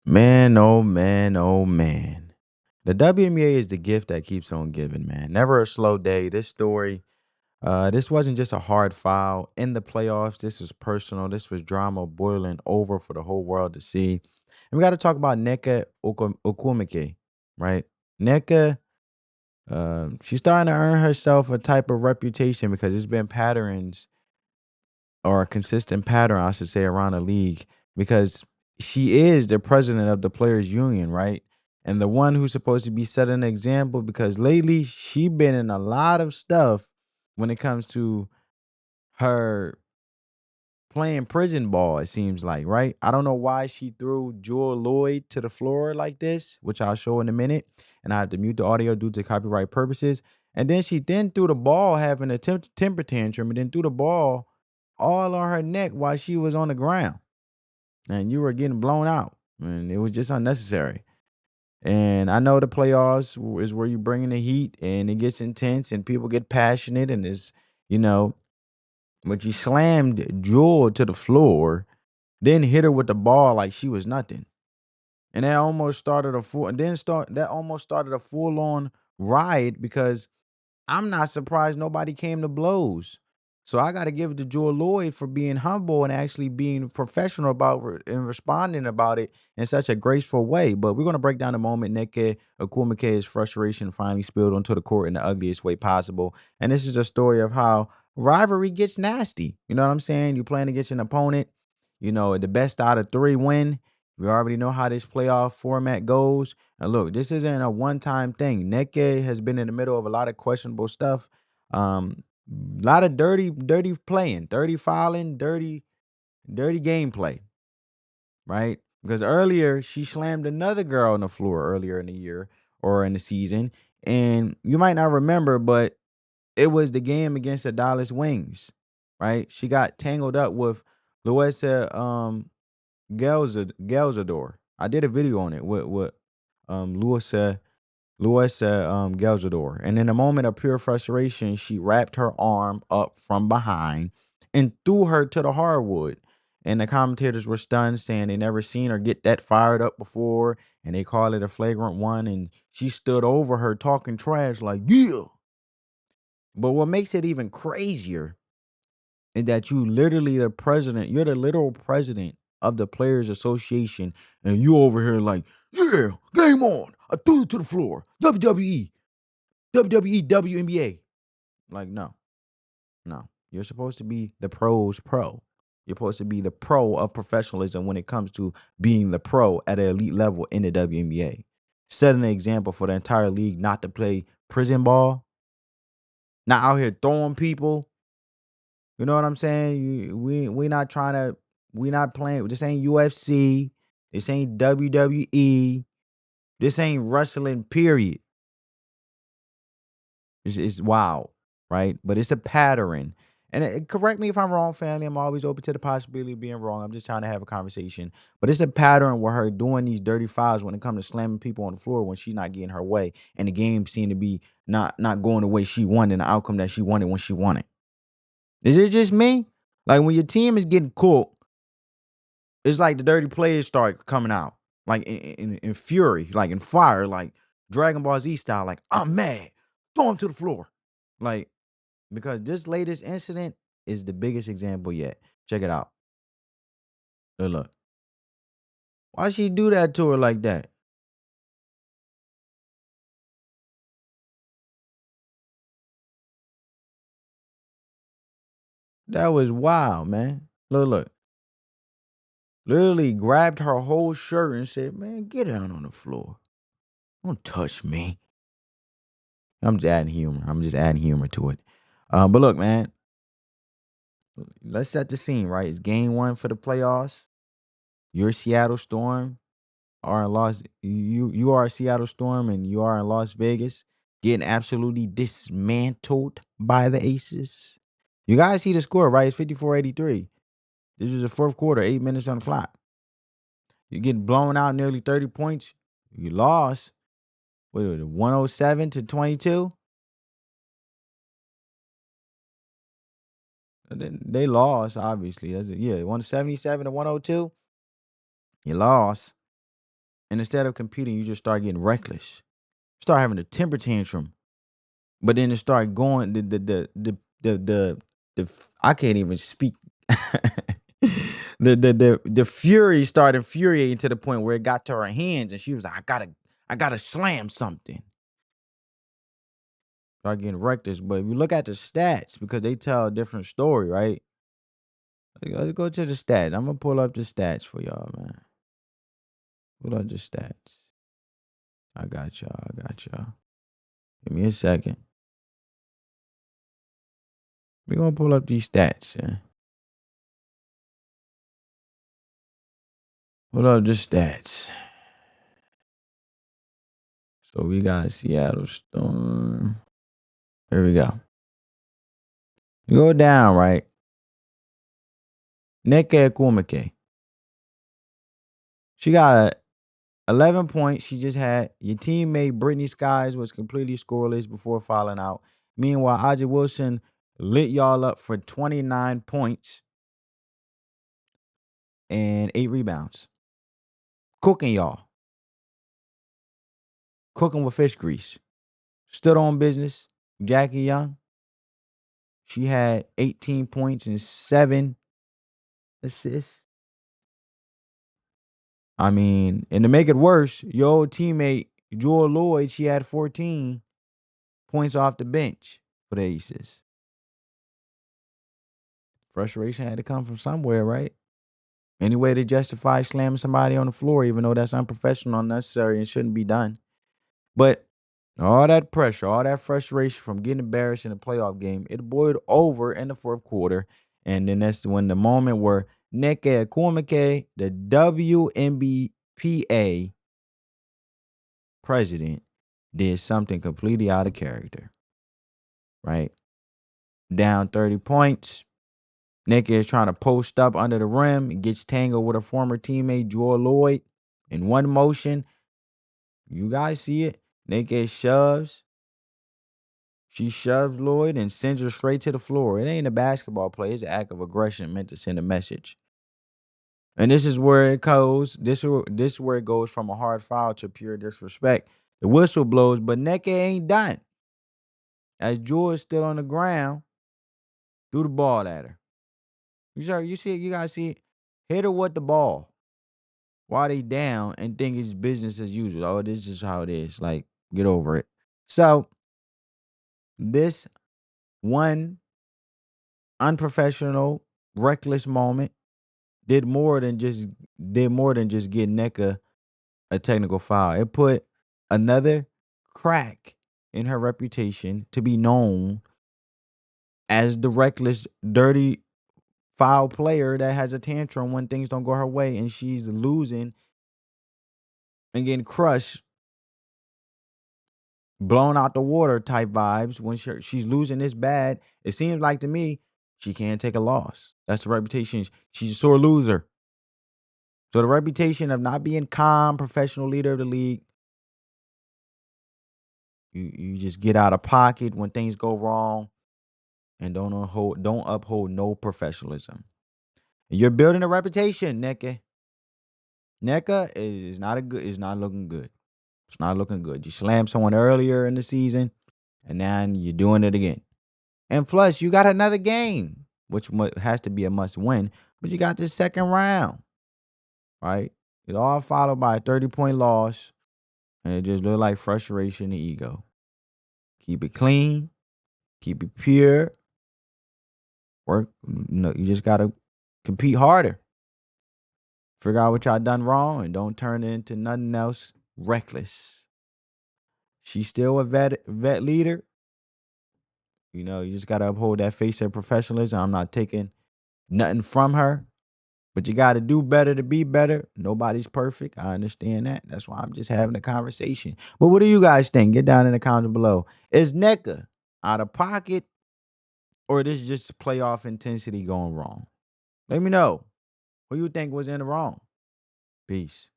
Man, oh man, oh man. The WNBA is the gift that keeps on giving, man. Never a slow day. This story, this wasn't just a hard foul in the playoffs. This was personal. This was drama boiling over for the whole world to see. And we got to talk about Nneka Ogwumike, right? Nneka, she's starting to earn herself a type of reputation because there's been patterns or a consistent pattern, I should say, around the league because she is the president of the players union, right? And the one who's supposed to be setting an example because lately she been in a lot of stuff when it comes to her playing prison ball, it seems like, right? I don't know why she threw Jewell Loyd to the floor like this, which I'll show in a minute. And I have to mute the audio due to copyright purposes. And then she then threw the ball having a temper tantrum and then threw the ball all on her neck while she was on the ground. And you were getting blown out. And it was just unnecessary. And I know the playoffs is where you bring in the heat and it gets intense and people get passionate and it's, you know, but you slammed Jewel to the floor, then hit her with the ball like she was nothing. And that almost started a full and then start that almost started a full-on riot because I'm not surprised nobody came to blows. So I got to give it to Jewell Loyd for being humble and actually being professional about and responding about it in such a graceful way. But we're gonna break down the moment Nneka Ogwumike's frustration finally spilled onto the court in the ugliest way possible. And this is a story of how rivalry gets nasty. You know what I'm saying? You're playing against an opponent. You know the best out of three win. We already know how this playoff format goes. And look, this isn't a one-time thing. Nneka has been in the middle of a lot of questionable stuff. A lot of dirty playing, dirty fouling, dirty gameplay, right? Because earlier she slammed another girl on the floor earlier in the year or in the season. And you might not remember, but it was the game against the Dallas Wings, right? She got tangled up with Luisa Gelzador. I did a video on it with Luisa Gelzador. And in a moment of pure frustration, she wrapped her arm up from behind and threw her to the hardwood. And the commentators were stunned, saying they never seen her get that fired up before, and they called it a flagrant one. And she stood over her talking trash like, yeah. But what makes it even crazier is that you literally the president, you're the literal president of the Players Association, and you over here like, yeah, game on. I threw you to the floor. WWE, WWE, WNBA. Like, no, no. You're supposed to be the pro's pro. You're supposed to be the pro of professionalism when it comes to being the pro at an elite level in the WNBA. Setting an example for the entire league not to play prison ball, not out here throwing people. You know what I'm saying? We not trying to we not playing. This ain't UFC. This ain't WWE. This ain't wrestling. Period. It's wild, right? But it's a pattern. And correct me if I'm wrong, family. I'm always open to the possibility of being wrong. I'm just trying to have a conversation. But it's a pattern where her doing these dirty fouls when it comes to slamming people on the floor when she's not getting her way, and the game seemed to be not going the way she wanted and the outcome that she wanted when she wanted. Is it just me? Like when your team is getting cooked, it's like the dirty players start coming out, like in fury, like in fire, like Dragon Ball Z style. Like I'm mad, throw him to the floor, like because this latest incident is the biggest example yet. Check it out. Look, why she do that to her like that? That was wild, man. Look, literally grabbed her whole shirt and said, "Man, get down on the floor. Don't touch me." I'm just adding humor. I'm just adding humor to it. But look, man, let's set the scene, right? It's game one for the playoffs. Your Seattle Storm are in you are a Seattle Storm and you are in Las Vegas getting absolutely dismantled by the Aces. You guys see the score, right? It's 54-83. This is the fourth quarter, 8 minutes on the clock. You get blown out nearly 30 points. You lost. What was it, 107-22? And then they lost, obviously. That's it. Yeah, 177-102. You lost. And instead of competing, you just start getting reckless. Start having a temper tantrum. But then it started going I can't even speak. The fury started infuriating to the point where it got to her hands and she was like, I gotta slam something. Start getting reckless. But if you look at the stats, because they tell a different story, right? Let's go to the stats. I'm gonna pull up the stats for y'all, man. Pull up the stats. I got y'all. I got y'all. Give me a second. We're gonna pull up these stats, yeah. Pull up the stats. So we got Seattle Storm. Here we go. You go down, right? Nneka Ogwumike. She got 11 points. She just had your teammate Brittany Skies was completely scoreless before falling out. Meanwhile, Aja Wilson lit y'all up for 29 points and 8 rebounds. Cooking y'all. Cooking with fish grease. Stood on business. Jackie Young. She had 18 points and 7 assists. I mean, and to make it worse, your old teammate Jewell Loyd, she had 14 points off the bench for the Aces. Frustration had to come from somewhere, right? Any way to justify slamming somebody on the floor, even though that's unprofessional, unnecessary, and shouldn't be done. But all that pressure, all that frustration from getting embarrassed in a playoff game, it boiled over in the fourth quarter. And then that's when the moment where Nneka Ogwumike, the WNBPA President, did something completely out of character, right? Down 30 points. Nneka is trying to post up under the rim, gets tangled with a former teammate, Jewell Loyd. In one motion, you guys see it. Nneka shoves. She shoves Loyd and sends her straight to the floor. It ain't a basketball play. It's an act of aggression meant to send a message. And this is where it goes. This is where it goes from a hard foul to pure disrespect. The whistle blows, but Nneka ain't done. As Jewell is still on the ground, threw the ball at her. You see it? You guys see it? Hit her with the ball while they down and think it's business as usual. Oh, this is how it is. Like, get over it. So this one unprofessional, reckless moment did more than just get Nneka a technical foul. It put another crack in her reputation to be known as the reckless, dirty, foul player that has a tantrum when things don't go her way and she's losing and getting crushed, blown out the water type vibes when she's losing this bad. It seems like to me she can't take a loss. That's the reputation. She's a sore loser. So the reputation of not being calm, professional leader of the league, you just get out of pocket when things go wrong and don't uphold no professionalism. And you're building a reputation, Nneka. Nneka is not looking good. It's not looking good. You slammed someone earlier in the season, and now you're doing it again. And plus, you got another game, which has to be a must win, but you got this second round, right? It all followed by a 30-point loss, and it just looked like frustration and ego. Keep it clean, keep it pure. Work. No, you just got to compete harder. Figure out what y'all done wrong and don't turn it into nothing else reckless. She's still a vet leader. You know, you just got to uphold that face of professionalism. I'm not taking nothing from her, but you got to do better to be better. Nobody's perfect. I understand that. That's why I'm just having a conversation. But what do you guys think? Get down in the comments below. Is Nneka out of pocket or this just playoff intensity going wrong? Let me know. Who you think was in the wrong? Peace.